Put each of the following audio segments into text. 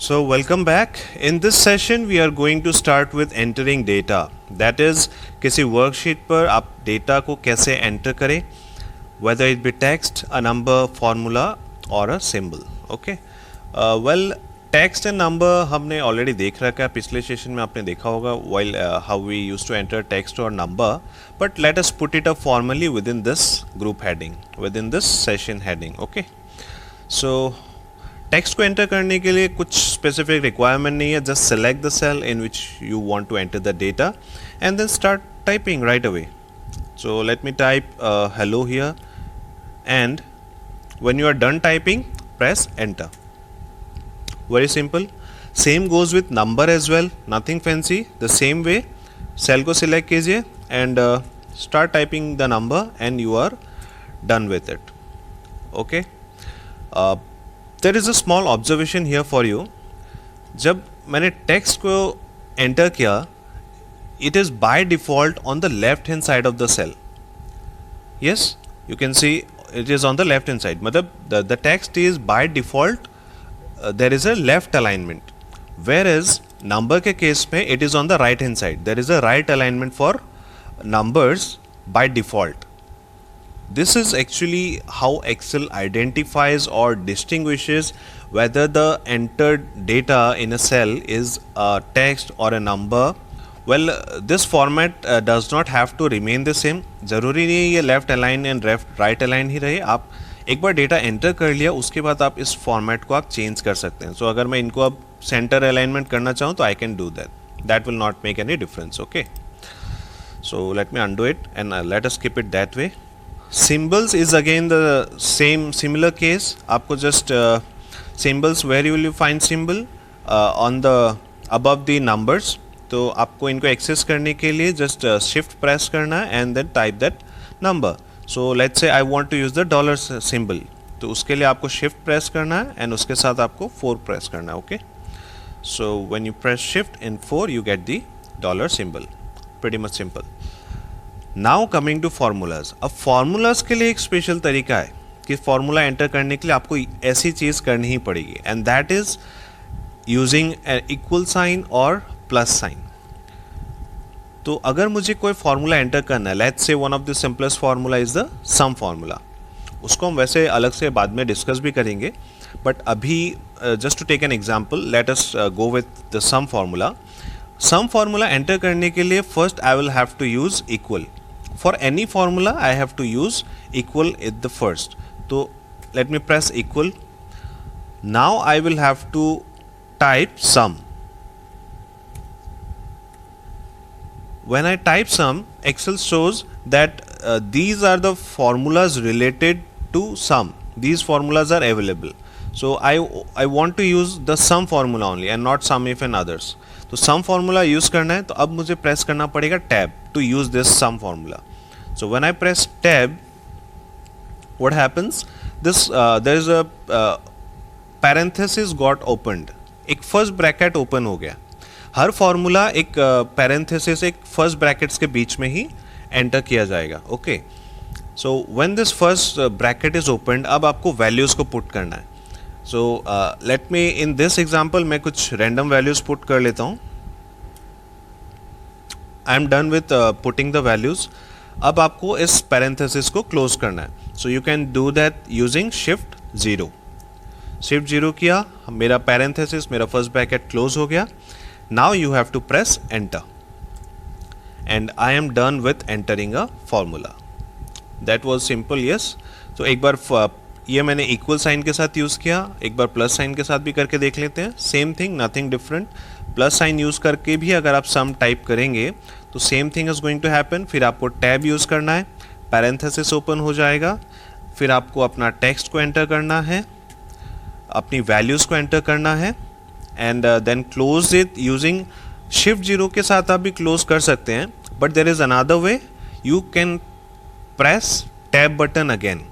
So welcome back. In this session we are going to start with entering data. That is किसी worksheet पर आप data को कैसे enter करें, whether it be text, a number, formula or a symbol. Okay. Well, text and number हमने already देख रखा है, पिछले सेशन में आपने देखा होगा while how we used to enter text or number, but let us put it up formally within this group heading, within this session heading. Okay. So text को एंटर करने के लिए कुछ स्पेसिफिक रिक्वायरमेंट नहीं है, just select the cell in which you want to enter the data and then start typing right away. So let me type hello here, and when you are done typing press enter. Very simple. Same goes with number as well, nothing fancy. The same way, cell को select कीजिए and start typing the number and you are done with it. Okay. There is a small observation here for you. जब मैंने text को enter किया, it is by default on the left hand side of the cell. Yes, you can see it is on the left hand side. मतलब the text is by default there is a left alignment, whereas number के case में it is on the right hand side. There is a right alignment for numbers by default. This is actually how Excel identifies or distinguishes whether the entered data in a cell is a text or a number. Well, this format does not have to remain the same. ज़रूरी नहीं है ये left align and right align ही रहे. आप एक बार data enter कर लिया, उसके बाद आप इस फॉर्मेट को आप चेंज कर सकते हैं. सो अगर मैं इनको अब सेंटर अलाइनमेंट करना चाहूँ तो I can do that. That will not make any difference. Okay, so let me undo it and let us keep it that way. Symbols is again the similar case. आपको just symbols, where you will find symbol on the above the numbers. तो आपको इनको access करने के लिए just shift press करना है and then type that number. So let's say I want to use the dollar symbol. तो उसके लिए आपको shift press करना है and उसके साथ आपको 4 press करना है. Okay. So when you press shift and 4 you get the dollar symbol. Pretty much simple. Now coming to formulas. अब फार्मूलाज के लिए एक स्पेशल तरीका है कि फार्मूला एंटर करने के लिए आपको ऐसी चीज़ करनी ही पड़ेगी, and that is using an equal sign और प्लस साइन. तो अगर मुझे कोई फार्मूला एंटर करना है, let's say one of the simplest formula is the sum formula. उसको हम वैसे अलग से बाद में डिस्कस भी करेंगे, बट अभी just to take an example let us go with the sum formula. Sum formula enter करने के लिए first I will have to use equal. For any formula I have to use equal at the first. So let me press equal. Now I will have to type sum. When I type sum, Excel shows that these are the formulas related to sum. These formulas are available. So I want to use the sum formula only and not sum if and others. तो सम formula use करना है, तो अब मुझे press करना पड़ेगा tab to use this some formula. So when I press tab, what happens, this there is a parenthesis got opened. एक first bracket open हो गया. हर फार्मूला एक पैरेंथेसिस एक फर्स्ट ब्रैकेट्स के बीच में ही एंटर किया जाएगा. Okay, so when this first bracket is opened, अब आपको वैल्यूज को पुट करना है. So let me in this example मैं कुछ रैंडम वैल्यूज पुट कर लेता हूँ. आई am done with putting the values. अब आपको इस पैरेंथेसिस को क्लोज करना है. So you can do that using shift 0. Shift 0 किया, मेरा पैरेंथेसिस, मेरा फर्स्ट ब्रैकेट क्लोज हो गया. Now you have to press enter and I am done with entering a formula. That was simple. Yes, तो एक बार ये मैंने इक्वल साइन के साथ यूज़ किया, एक बार प्लस साइन के साथ भी करके देख लेते हैं. Same thing, nothing different. Plus sign use करके भी अगर आप सम टाइप करेंगे तो same thing is going to happen. फिर आपको टैब यूज़ करना है, पैरेंथेसिस ओपन हो जाएगा. फिर आपको अपना टेक्स्ट को एंटर करना है, अपनी वैल्यूज़ को एंटर करना है and then close it using shift 0 के साथ आप भी क्लोज कर सकते हैं. But there is another way, you can press tab button again.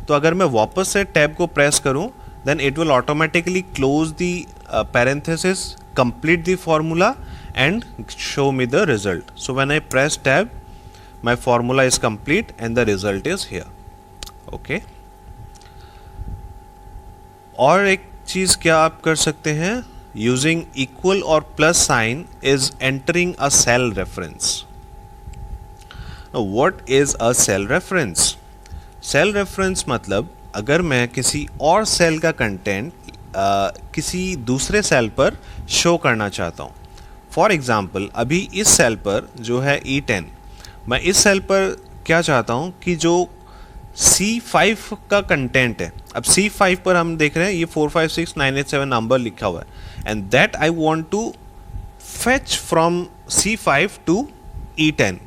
तो अगर मैं वापस से टैब को प्रेस करूं, then it will automatically close the parenthesis, complete the formula and show me the result. So when I press tab, my formula is complete and the result is here. Okay. और एक चीज़ क्या आप कर सकते हैं, using equal or plus sign is entering a cell reference. Now, what is a cell reference? Cell reference मतलब अगर मैं किसी और सेल का कंटेंट किसी दूसरे सेल पर शो करना चाहता हूँ. फॉर एग्ज़ाम्पल अभी इस सेल पर जो है E10, मैं इस सेल पर क्या चाहता हूँ कि जो C5 का कंटेंट है. अब C5 पर हम देख रहे हैं ये 456987 नंबर लिखा हुआ है and that I want to fetch from C5 to E10.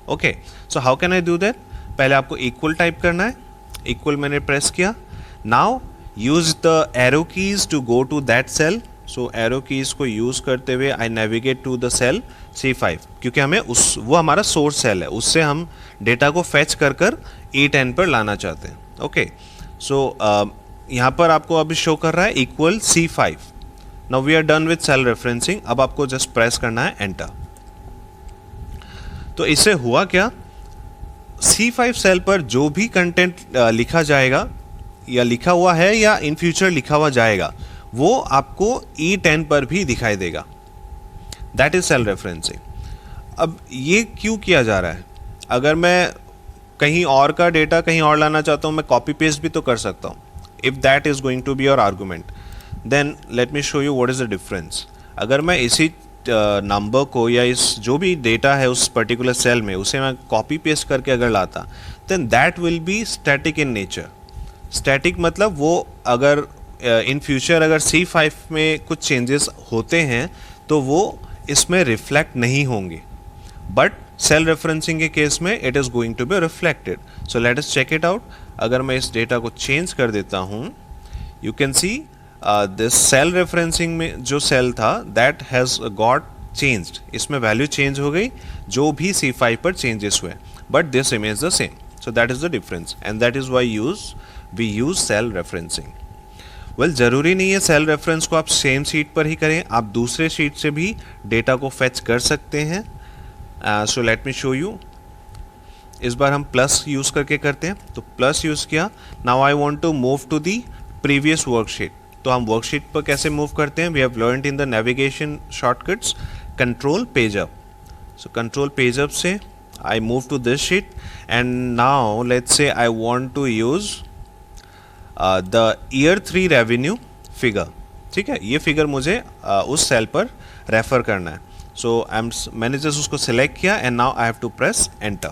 Okay, so how can I do that? पहले आपको इक्वल टाइप करना है. इक्वल मैंने प्रेस किया. Now use the arrow keys to go to that cell. So arrow keys को use करते हुए I navigate to the cell C5 क्योंकि हमें वो हमारा सोर्स सेल है, उससे हम डेटा को फेच कर E10 पर लाना चाहते हैं. ओके, सो यहाँ पर आपको अभी शो कर रहा है equal C5. Now we are done with cell referencing. अब आपको जस्ट प्रेस करना है एंटर. तो इससे हुआ क्या, C5 सेल पर जो भी कंटेंट लिखा जाएगा या लिखा हुआ है या इन फ्यूचर लिखा हुआ जाएगा वो आपको E10 पर भी दिखाई देगा. That is cell referencing. अब ये क्यों किया जा रहा है? अगर मैं कहीं और का डेटा कहीं और लाना चाहता हूँ, मैं कॉपी पेस्ट भी तो कर सकता हूँ. If that is going to be your argument, then let me show you what is the difference. अगर मैं इसी नंबर को या इस जो भी डेटा है उस पर्टिकुलर सेल में उसे मैं कॉपी पेस्ट करके अगर लाता, then that will be static in nature. Static मतलब वो अगर इन फ्यूचर अगर C5 में कुछ चेंजेस होते हैं तो वो इसमें रिफ्लेक्ट नहीं होंगे. बट सेल रेफरेंसिंग के केस में it is going to be reflected. So let us check it out. अगर मैं इस डेटा को चेंज कर देता हूँ, you can see this cell referencing में जो सेल था दैट हैज़ गॉट चेंज्ड. इसमें वैल्यू चेंज हो गई जो भी C5 पर चेंजेस हुए, but this remains the same. So that is the difference and that is why we use cell referencing. Well, ज़रूरी नहीं है सेल रेफरेंस को आप सेम शीट पर ही करें, आप दूसरे शीट से भी डेटा को फेच कर सकते हैं. So let me show you. इस बार हम प्लस यूज़ करके करते हैं. तो प्लस यूज़ किया. Now I want to move to the previous worksheet. तो हम वर्कशीट पर कैसे मूव करते हैं? We have learned in the navigation shortcuts control page up. So control page up से I move to this sheet and now let's say I want to use the year 3 revenue figure. ठीक है, ये figure मुझे उस cell पर refer करना है. सो मैंने जस्ट उसको सिलेक्ट किया and now I have to press enter.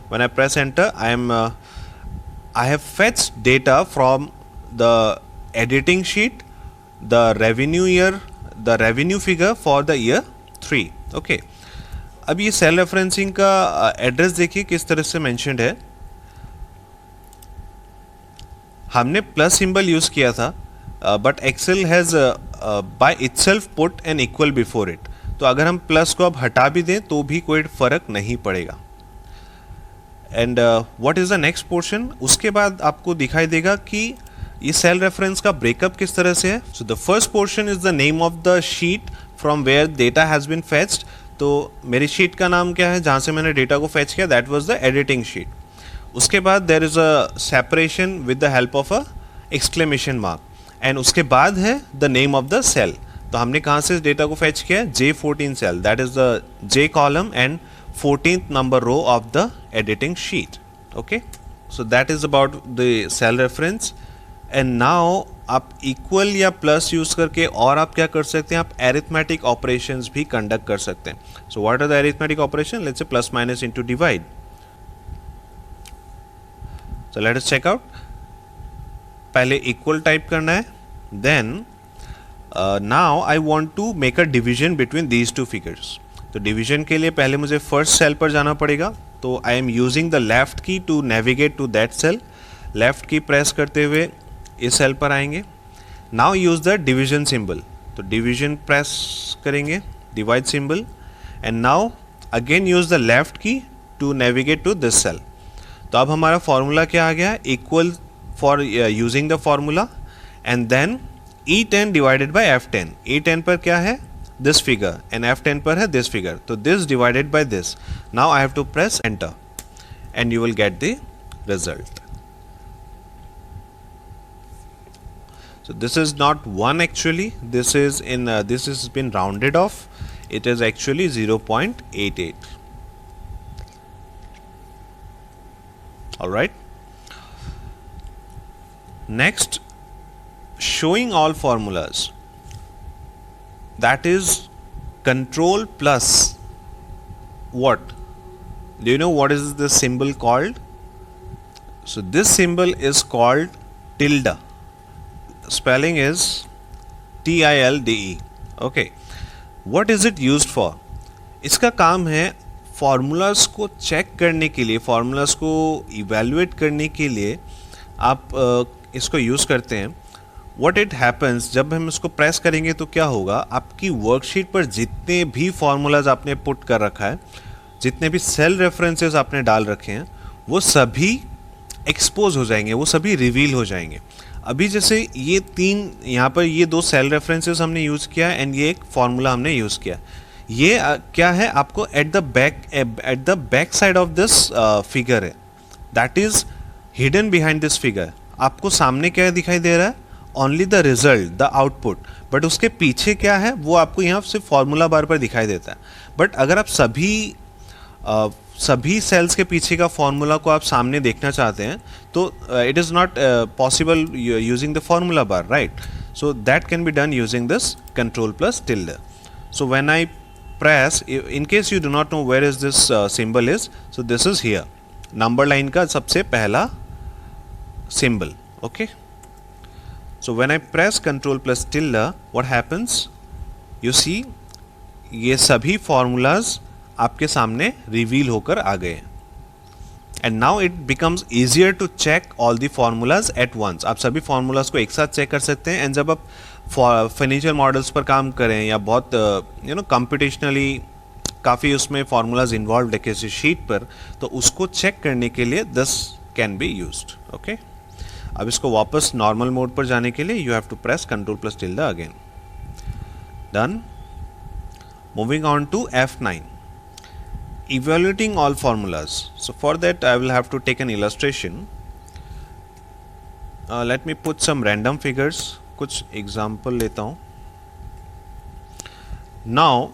When I press enter I have fetched data from the editing sheet, the revenue figure for the year 3. Okay, अब ये सेल रेफरेंसिंग का address देखिए किस तरह से mentioned है. हमने प्लस सिंबल यूज़ किया था but Excel has by itself put an equal before it. तो अगर हम प्लस को अब हटा भी दें तो भी कोई फ़र्क नहीं पड़ेगा. And what is the next portion? उसके बाद आपको दिखाई देगा कि ये सेल रेफरेंस का ब्रेकअप किस तरह से है. So the first portion is the name of the sheet from where data has been fetched. तो मेरी शीट का नाम क्या है जहाँ से मैंने डेटा को फेच किया? That was the editing sheet. उसके बाद there is a separation with the help of an exclamation mark and उसके बाद है the name of the cell. तो हमने कहाँ से डेटा को फेच किया? J14 cell, that is the J column and 14th number row of the editing sheet. Okay, so that is about the cell reference. And now आप equal या plus use करके और आप क्या कर सकते हैं? आप एरिथमेटिक ऑपरेशंस भी कंडक्ट कर सकते हैं. So what are the arithmetic operation? Let's say plus minus into divide. So let us check out. पहले इक्वल टाइप करना है. Then now I want to make a division between these two figures. तो division के लिए पहले मुझे first cell पर जाना पड़ेगा. तो I am using the left key to navigate to that cell. Left key press करते हुए इस सेल पर आएंगे. Now use the division symbol. तो डिवीजन प्रेस करेंगे, divide symbol, and now again use the left key to navigate to this cell. तो अब हमारा फॉर्मूला क्या आ गया? Equal for using the formula and then E10 divided by F10. E10 पर क्या है? दिस फिगर एंड F10 पर है दिस फिगर. तो this divided by this. Now I have to press enter and you will get the result. So this is not 1 actually, this is in this has been rounded off, it is actually 0.88. All right. Next, showing all formulas, that is control plus what? Do you know what is this symbol called? So this symbol is called tilde. Spelling is TILDE. Okay. What is it used for? इसका काम है formulas को check करने के लिए, formulas को evaluate करने के लिए आप इसको यूज़ करते हैं. व्हाट इट हैपन्स, जब हम इसको प्रेस करेंगे तो क्या होगा, आपकी वर्कशीट पर जितने भी फार्मूलाज आपने पुट कर रखा है, जितने भी सेल रेफरेंसेस आपने डाल रखे हैं, वो सभी एक्सपोज हो जाएंगे, वो सभी रिवील हो जाएंगे. अभी जैसे ये तीन यहाँ पर ये दो सेल रेफरेंसेस हमने यूज़ किया एंड ये एक फार्मूला हमने यूज़ किया. ये क्या है, आपको at the back side of this figure है, that is hidden behind this figure. आपको सामने क्या दिखाई दे रहा है, only the result, the output, but उसके पीछे क्या है वो आपको यहाँ से फॉर्मूला बार पर दिखाई देता है. बट अगर आप सभी सेल्स के पीछे का फॉर्मूला को आप सामने देखना चाहते हैं तो it is not possible using the formula bar, right. So that can be done using this control plus tilde. So when I press, in case you do not know where is this symbol is, so this is here, number line का सबसे पहला symbol. Okay, so when I press control plus tilde, what happens, you see ये सभी formulas आपके सामने reveal होकर आ गए. And now it becomes easier to check all the formulas at once. आप सभी formulas को एक साथ चेक कर सकते हैं. एंड जब आप फर्नीचर मॉडल्स पर काम करें या बहुत कंप्यूटेशनली काफ़ी उसमें फार्मूलाज इन्वॉल्व है किसी शीट पर, तो उसको चेक करने के लिए this can be used. Okay, अब इसको वापस नॉर्मल मोड पर जाने के लिए you have to press control plus tilde again. Done. Moving on to F9, evaluating all formulas. So for that I will have to take an illustration. Let me put some random figures. कुछ example लेता हूँ. Now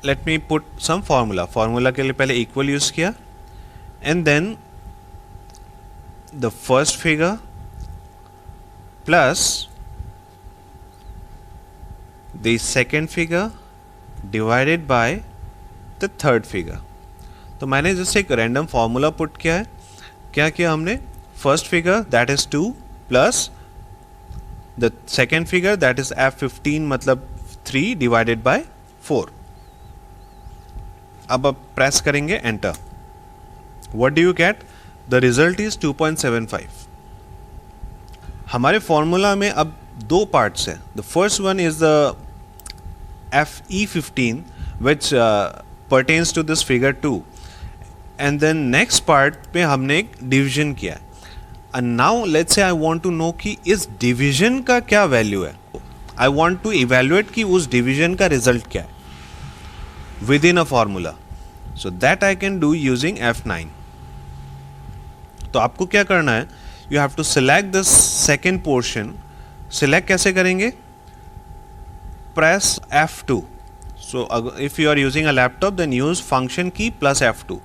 let me put some formula के लिए पहले equal use किया and then the first figure plus the second figure divided by the third figure. तो मैंने जैसे एक रैंडम फार्मूला पुट किया है. क्या किया हमने, first figure that is 2 plus the second figure that is F15 मतलब 3 divided by 4. अब आप प्रेस करेंगे enter. what do you get, the result is 2.75. हमारे फॉर्मूला में अब दो पार्ट्स हैं. the first one is the FE15 which pertains to this figure 2 and then next part पे हमने एक डिवीजन किया है. And now let's say I want to know कि इस डिवीजन का क्या वैल्यू है. I want to evaluate कि उस डिवीजन का रिजल्ट क्या है within a formula. So that I can do using F9. तो आपको क्या करना है, you have to select this second portion. select कैसे करेंगे, press F2. So if you are using a laptop then use function key plus F2.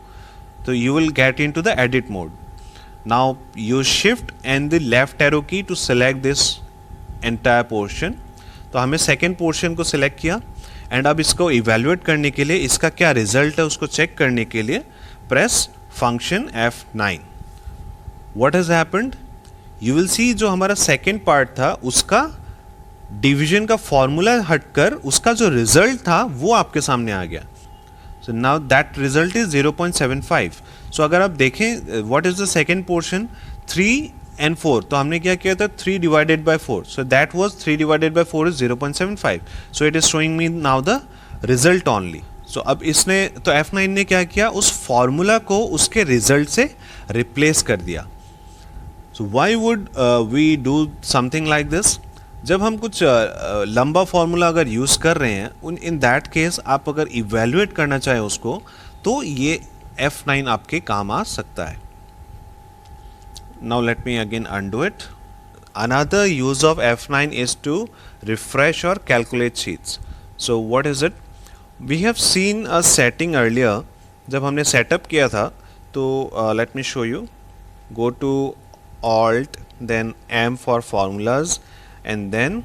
So you will get into the edit mode. Now use shift and the left arrow key to select this entire portion. तो हमें second portion को select किया and अब इसको evaluate करने के लिए, इसका क्या रिजल्ट है उसको चेक करने के लिए press function F9. What has happened, you will see जो हमारा सेकेंड पार्ट था उसका डिवीजन का फॉर्मूला हटकर उसका जो रिजल्ट था वो आपके सामने आ गया. So now that result is 0.75. सो अगर आप देखें what is the second portion 3 and 4, तो हमने क्या किया था 3 divided by 4. So that was 3 divided by 4 is 0.75. So it is showing me now the result only. So अब इसने तो F9 ने क्या किया, उस फॉर्मूला को उसके रिजल्ट से रिप्लेस कर दिया. So why would we do something like this? जब हम कुछ लंबा फॉर्मूला अगर यूज़ कर रहे हैं, इन दैट केस आप अगर इवेल्युएट करना चाहें उसको, तो ये F9 आपके काम आ सकता है. Now let me again undo it. another use of F9 is to refresh or calculate sheets. So what is it? We have seen a setting earlier. जब हमने सेटअप किया था तो let me show you. Go to Alt then M for formulas and then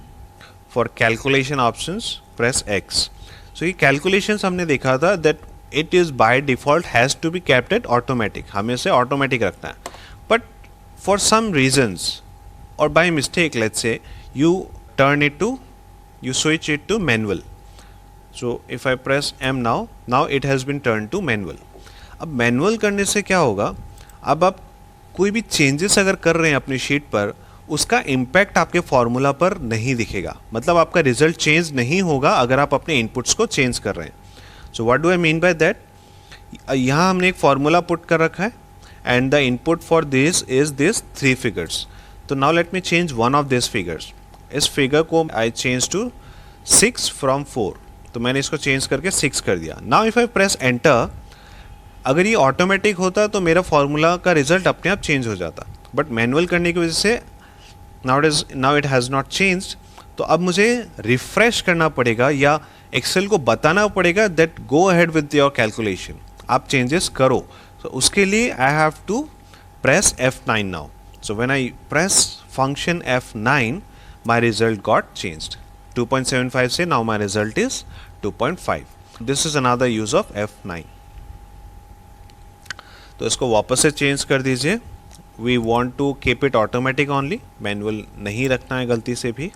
for calculation options press X. So ये calculations हमने देखा था that it is by default has to be kept at automatic. हमें इसे automatic रखना है. But for some reasons or by mistake, let's say you switch it to manual. So if I press M now it has been turned to manual. अब manual करने से क्या होगा, अब आप कोई भी चेंजेस अगर कर रहे हैं अपनी शीट पर, उसका इम्पैक्ट आपके फॉर्मूला पर नहीं दिखेगा, मतलब आपका रिजल्ट चेंज नहीं होगा अगर आप अपने इनपुट्स को चेंज कर रहे हैं. So what do I mean by that, यहाँ हमने एक फॉर्मूला पुट कर रखा है and the input for this is this 3 figures. So now let me change one of these figures. इस फिगर को I change to 6 from 4. तो मैंने इसको चेंज करके 6 कर दिया. Now if I press enter, अगर ये ऑटोमेटिक होता तो मेरा फॉर्मूला का रिजल्ट अपने आप चेंज हो जाता, बट मैनुअल करने की वजह से now it has not changed. तो अब मुझे रिफ्रेश करना पड़ेगा या एक्सेल को बताना पड़ेगा that go ahead with your calculation, आप चेंजेस करो. So उसके लिए I have to press F9 now. So when I press function F9, my result got changed. 2.75 से now my result is 2.5. This is another use of F9. तो इसको वापस से change कर दीजिए. We want to keep it automatic only. Manual नहीं रखना है गलती से भी.